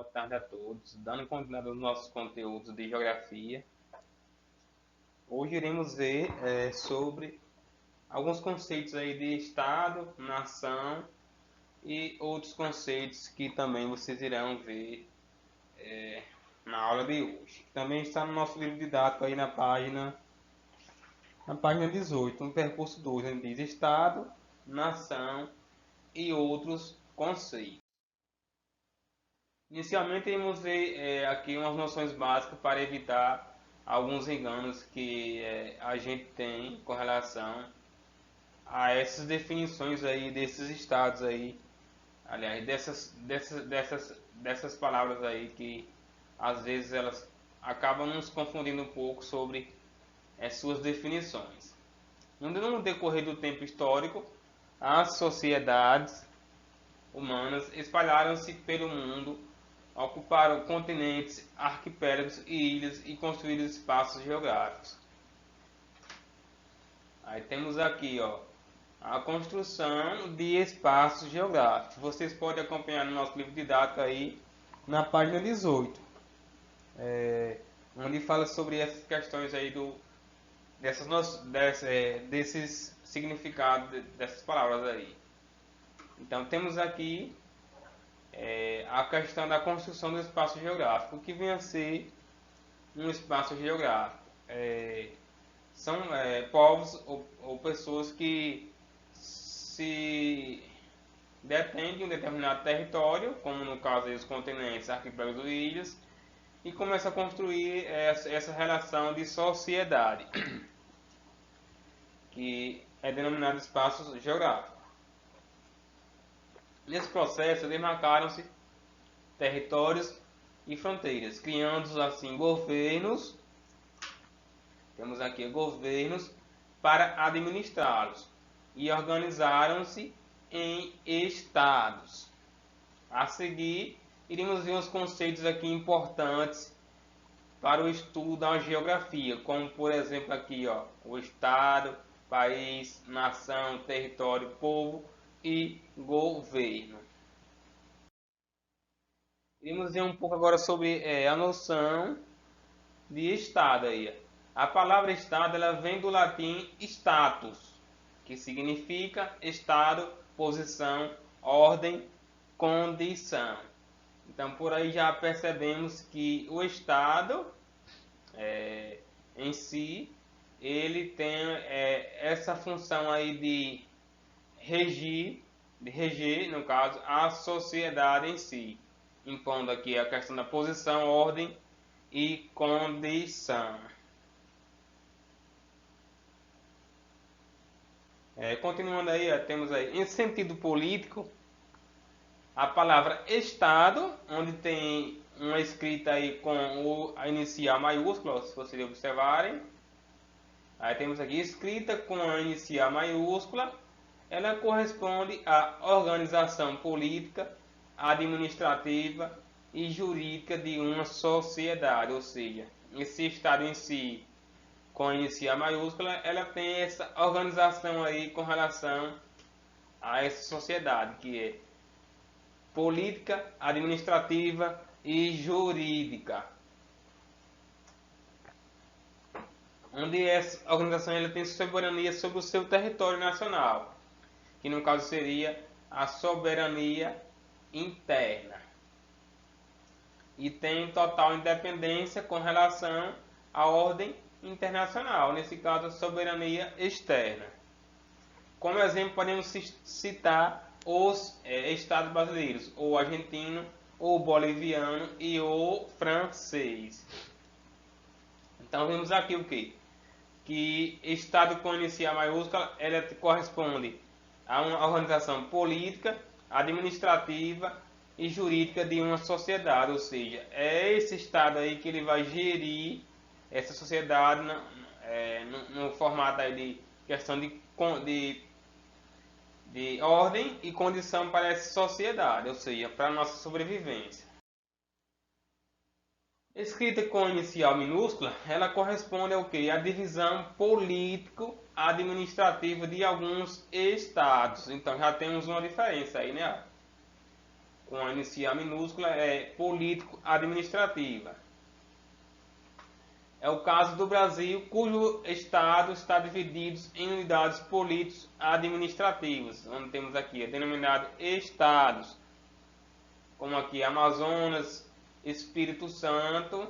Boa tarde a todos. Dando continuidade aos nossos conteúdos de geografia, hoje iremos ver sobre alguns conceitos aí de estado, nação e outros conceitos que também vocês irão ver na aula de hoje. Também está no nosso livro didático aí na página 18, no percurso 2, onde diz estado, nação e outros conceitos. Inicialmente, iremos ver aqui umas noções básicas para evitar alguns enganos que a gente tem com relação a essas definições aí desses estados aí, aliás, dessas palavras aí que às vezes elas acabam nos confundindo um pouco sobre as suas definições. No decorrer do tempo histórico, as sociedades humanas espalharam-se pelo mundo, ocuparam continentes, arquipélagos e ilhas e construíram espaços geográficos. Aí temos aqui, a construção de espaços geográficos. Vocês podem acompanhar no nosso livro didático aí na página 18, onde fala sobre essas questões aí desses significados dessas palavras aí. Então temos aqui a questão da construção do espaço geográfico. O que vem a ser um espaço geográfico? São povos ou pessoas que se detêm de um determinado território, como no caso aí, os continentes, arquipélagos e ilhas, e começam a construir essa relação de sociedade, que é denominado espaço geográfico. Nesse processo, demarcaram-se territórios e fronteiras, criando assim governos. Temos aqui governos para administrá-los e organizaram-se em estados. A seguir, iremos ver uns conceitos aqui importantes para o estudo da geografia, como por exemplo aqui, o estado, país, nação, território, povo e governo. Iremos ver um pouco agora sobre a noção de estado aí. A palavra estado ela vem do latim status, que significa estado, posição, ordem, condição. Então por aí já percebemos que o estado em si ele tem essa função aí de reger, no caso, a sociedade em si, impondo aqui a questão da posição, ordem e condição. Continuando aí, temos aí, em sentido político, a palavra Estado, onde tem uma escrita aí com a inicial maiúscula, se vocês observarem. Aí temos aqui escrita com a inicial maiúscula. Ela corresponde à organização política, administrativa e jurídica de uma sociedade, ou seja, esse estado em si, com a inicial maiúscula, ela tem essa organização aí com relação a essa sociedade, que é política, administrativa e jurídica. Onde essa organização ela tem soberania sobre o seu território nacional, que no caso seria a soberania interna, e tem total independência com relação à ordem internacional, nesse caso a soberania externa. Como exemplo podemos citar os estados brasileiros, o argentino, o boliviano e o francês. Então vemos aqui o que? Que estado com inicial maiúscula ela corresponde a uma organização política, administrativa e jurídica de uma sociedade, ou seja, é esse estado aí que ele vai gerir essa sociedade no formato aí de questão de ordem e condição para essa sociedade, ou seja, para a nossa sobrevivência. Escrita com inicial minúscula, ela corresponde ao que? A divisão político-administrativa de alguns estados. Então já temos uma diferença aí, né? com a inicial minúscula é político-administrativa. É o caso do Brasil, cujo Estado está dividido em unidades político-administrativas, onde temos aqui denominado Estados, como aqui Amazonas, Espírito Santo,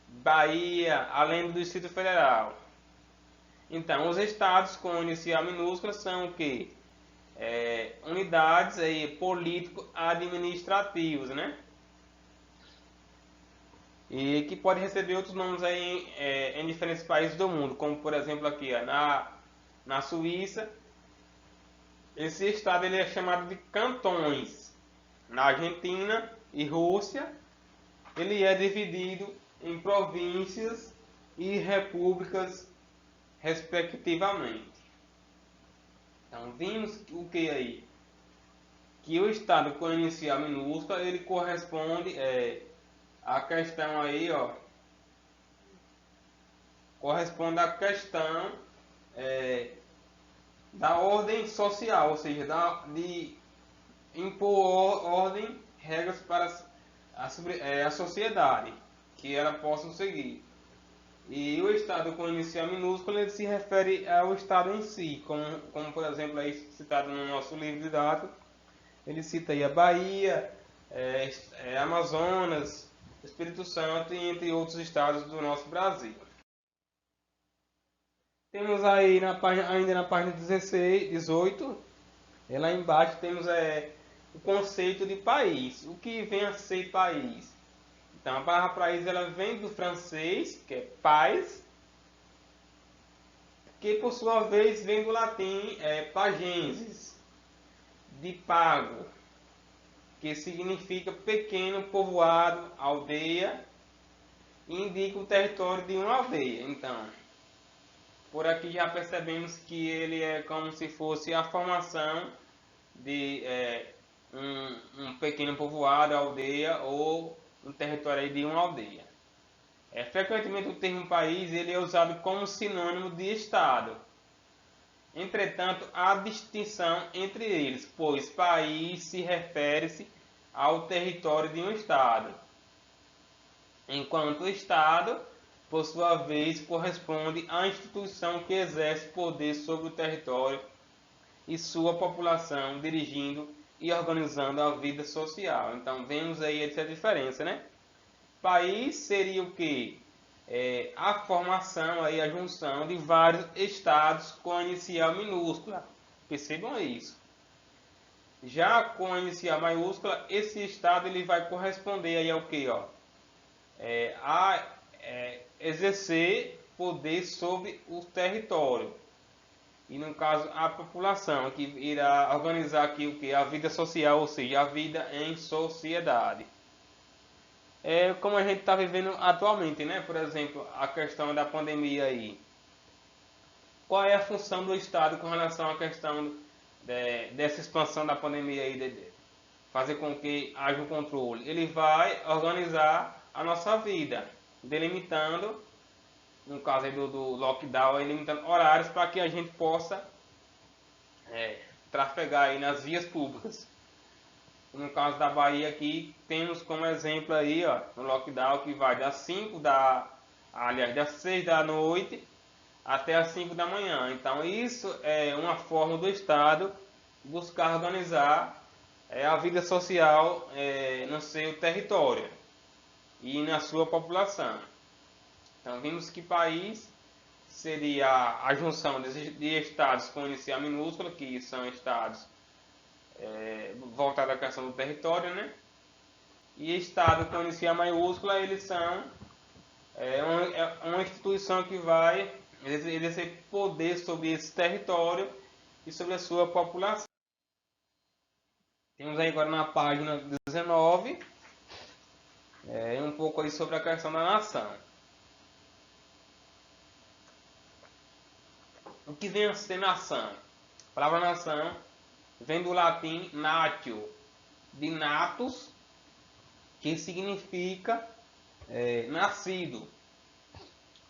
Bahia, além do Distrito Federal. Então, os estados com inicial minúscula são o quê? Unidades político-administrativas, né? E que pode receber outros nomes aí em diferentes países do mundo, como por exemplo aqui na Suíça, esse estado ele é chamado de cantões. Na Argentina e Rússia, ele é dividido em províncias e repúblicas, respectivamente. Então, vimos o que aí? Que o estado com inicial minúscula, ele corresponde à questão aí, ó. Corresponde à questão da ordem social, ou seja, de impor ordem, regras para a sociedade, que ela possa seguir. E o estado com inicial minúscula ele se refere ao estado em si, como por exemplo aí citado no nosso livro didático, ele cita aí a Bahia, Amazonas, Espírito Santo e entre outros estados do nosso Brasil. Temos aí ainda na página 18, lá embaixo temos o conceito de país. O que vem a ser país? Então, a palavra país ela vem do francês, que é pais, que por sua vez vem do latim pagensis, de pago, que significa pequeno povoado, aldeia, e indica o território de uma aldeia. Então, por aqui já percebemos que ele é como se fosse a formação de um pequeno povoado, aldeia ou um território de uma aldeia. Frequentemente o termo país ele é usado como sinônimo de estado. Entretanto, há distinção entre eles, pois país se refere-se ao território de um estado, enquanto estado, por sua vez, corresponde à instituição que exerce poder sobre o território e sua população, dirigindo e organizando a vida social. Então, vemos aí essa diferença, né? País seria o que? A formação, aí, a junção de vários estados com a inicial minúscula. Percebam isso. Já com a inicial maiúscula, esse estado ele vai corresponder aí ao que? A exercer poder sobre o território. E no caso a população, que irá organizar aqui o que? A vida social, ou seja, a vida em sociedade. Como a gente está vivendo atualmente, né? Por exemplo, a questão da pandemia aí. Qual é a função do Estado com relação à questão dessa expansão da pandemia aí, de fazer com que haja um controle? Ele vai organizar a nossa vida, delimitando, no caso aí do lockdown, delimitando horários para que a gente possa trafegar aí nas vias públicas. No caso da Bahia aqui, temos como exemplo aí, ó, no lockdown que vai das 6 da noite até as 5 da manhã. Então isso é uma forma do Estado buscar organizar a vida social no seu território e na sua população. Então vimos que país seria a junção de estados com inicial minúscula, que são estados voltado à questão do território, né? E estado com inicial maiúscula, eles são uma instituição que vai exercer poder sobre esse território e sobre a sua população. Temos aí agora na página 19 um pouco aí sobre a questão da nação. O que vem a ser nação? A palavra nação vem do latim natio, de natus, que significa nascido.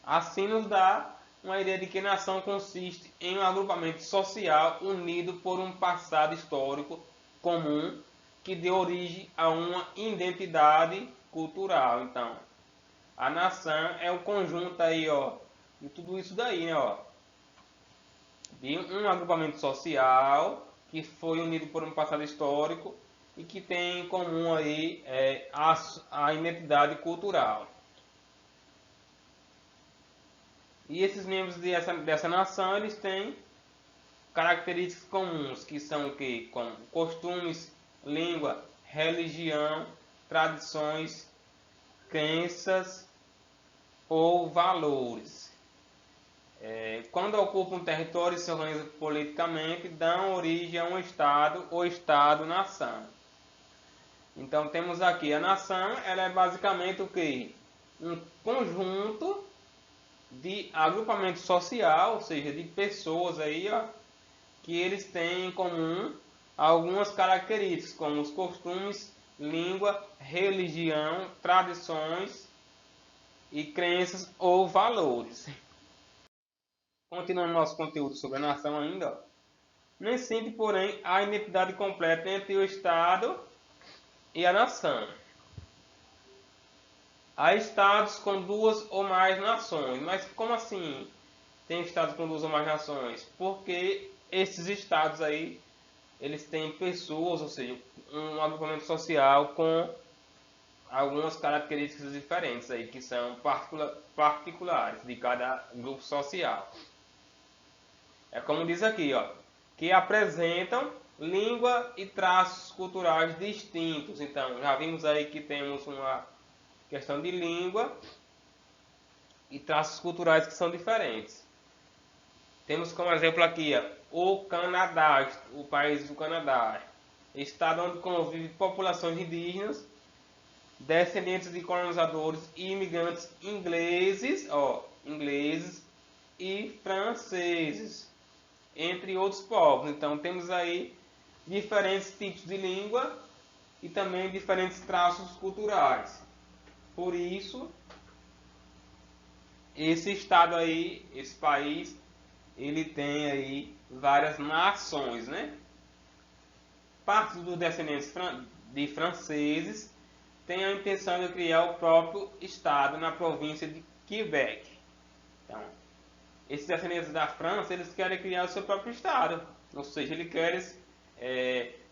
Assim nos dá uma ideia de que nação consiste em um agrupamento social unido por um passado histórico comum que dê origem a uma identidade cultural. Então, a nação é o conjunto aí, ó, de tudo isso daí, né, ó, de um agrupamento social que foi unido por um passado histórico e que tem em comum aí a identidade cultural. E esses membros dessa nação, eles têm características comuns, que são o quê? Como costumes, língua, religião, tradições, crenças ou valores. Quando ocupam um território e se organizam politicamente, dão origem a um Estado ou Estado-nação. Então temos aqui a nação, ela é basicamente o quê? Um conjunto de agrupamento social, ou seja, de pessoas aí, ó, que eles têm em comum algumas características, como os costumes, língua, religião, tradições e crenças ou valores. Continuando nosso conteúdo sobre a nação ainda, ó. Nem sempre, porém, há identidade completa entre o Estado e a nação. Há estados com duas ou mais nações. Mas como assim tem estados com duas ou mais nações? Porque esses estados aí, eles têm pessoas, ou seja, um agrupamento social com algumas características diferentes aí, que são particulares de cada grupo social. É como diz aqui, ó, que apresentam língua e traços culturais distintos. Então, já vimos aí que temos uma questão de língua e traços culturais que são diferentes. Temos como exemplo aqui, ó, o Canadá, o país do Canadá, estado onde convive populações indígenas, descendentes de colonizadores e imigrantes ingleses, ó, ingleses e franceses, entre outros povos. Então temos aí diferentes tipos de língua e também diferentes traços culturais. Por isso, esse estado aí, esse país, ele tem aí várias nações, né? Parte dos descendentes de franceses tem a intenção de criar o próprio estado na província de Quebec. Então, esses descendentes da França, eles querem criar o seu próprio estado, ou seja, eles querem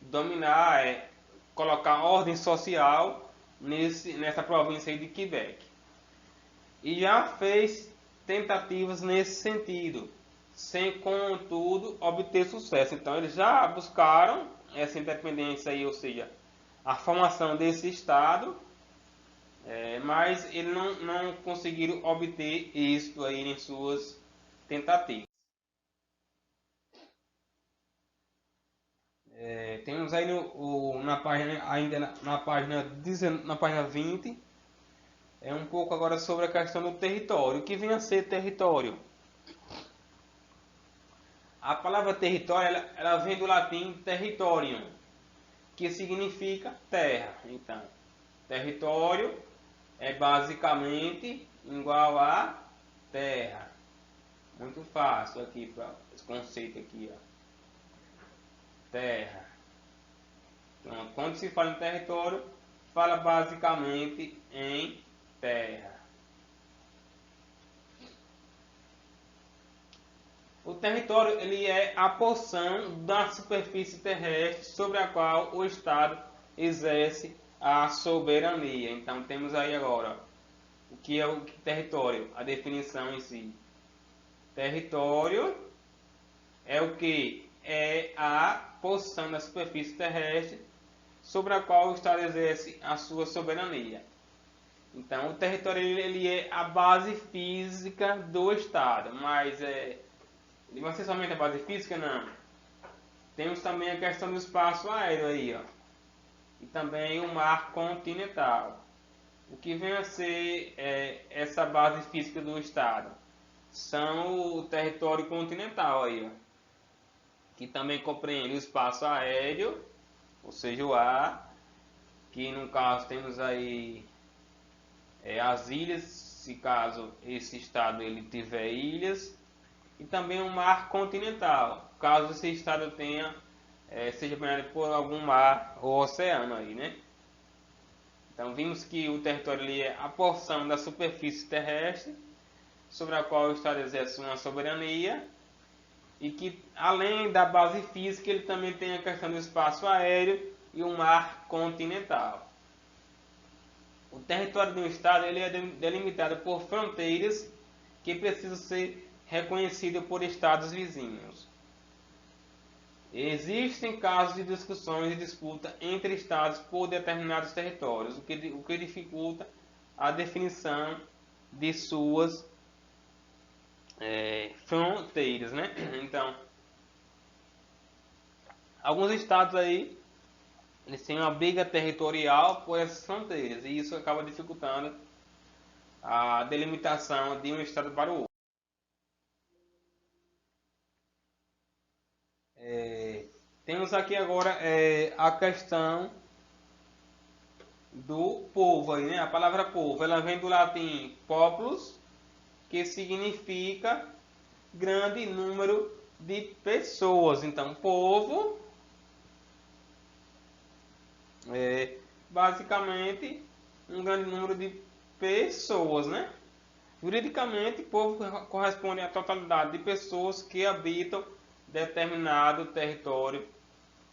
dominar, colocar ordem social nessa província aí de Quebec. E já fez tentativas nesse sentido, sem contudo obter sucesso. Então eles já buscaram essa independência aí, ou seja, a formação desse estado, mas eles não conseguiram obter êxito aí em suas tentativas. Temos aí na página, ainda na página 20, um pouco agora sobre a questão do território. O que vem a ser território? A palavra território, ela vem do latim territorium, que significa terra. Então, território é basicamente igual a terra. Muito fácil aqui para esse conceito aqui, ó. Terra. Então, quando se fala em território, fala basicamente em terra. O território, ele é a porção da superfície terrestre sobre a qual o Estado exerce a soberania. Então temos aí agora o que é o território, a definição em si. Território é o que? É a porção da superfície terrestre sobre a qual o Estado exerce a sua soberania. Então o território ele é a base física do Estado, mas ele vai ser somente a base física? Não. Temos também a questão do espaço aéreo aí, ó. E também o mar continental. O que vem a ser essa base física do Estado? São o território continental aí, ó. Que também compreende o espaço aéreo, ou seja, o ar, que no caso temos aí as ilhas, se caso esse estado ele tiver ilhas, e também o mar continental, caso esse estado tenha seja banhado por algum mar ou oceano aí, né? Então vimos que o território ali é a porção da superfície terrestre sobre a qual o Estado exerce uma soberania e que, além da base física, ele também tem a questão do espaço aéreo e o mar continental. O território de um Estado ele é delimitado por fronteiras que precisam ser reconhecidas por Estados vizinhos. Existem casos de discussões e disputa entre Estados por determinados territórios, o que dificulta a definição de suas fronteiras, né? Então, alguns estados aí eles têm uma briga territorial por essas fronteiras e isso acaba dificultando a delimitação de um estado para o outro. Temos aqui agora a questão do povo aí, né? A palavra povo, ela vem do latim populus, que significa grande número de pessoas. Então, povo é basicamente um grande número de pessoas, né? Juridicamente, povo corresponde à totalidade de pessoas que habitam determinado território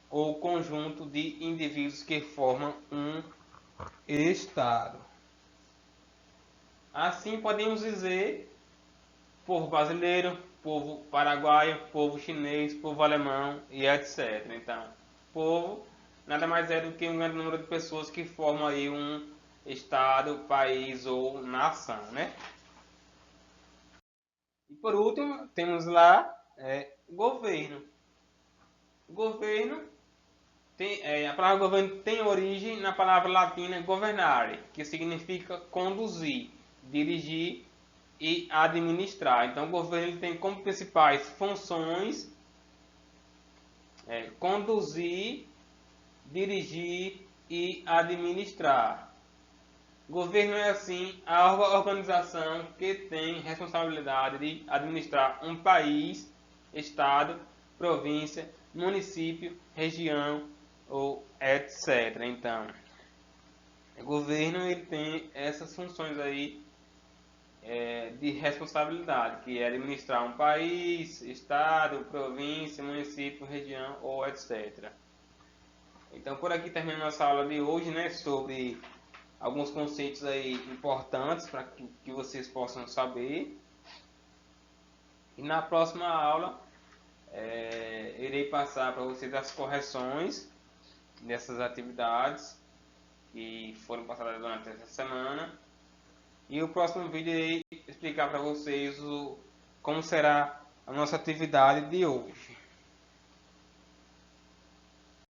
ou conjunto de indivíduos que formam um estado. Assim, podemos dizer povo brasileiro, povo paraguaio, povo chinês, povo alemão e etc. Então, povo nada mais é do que um grande número de pessoas que formam aí um estado, país ou nação, né? E por último, temos lá governo. O governo a palavra governo tem origem na palavra latina governare, que significa conduzir, dirigir e administrar. Então, o governo ele tem como principais funções conduzir, dirigir e administrar. Governo é, assim, a organização que tem responsabilidade de administrar um país, estado, província, município, região ou etc. Então, o governo ele tem essas funções aí de responsabilidade, que é administrar um país, estado, província, município, região ou etc. Então, por aqui termina nossa aula de hoje, né, sobre alguns conceitos aí importantes para que vocês possam saber. E na próxima aula irei passar para vocês as correções dessas atividades que foram passadas durante essa semana. E o próximo vídeo irei explicar para vocês como será a nossa atividade de hoje.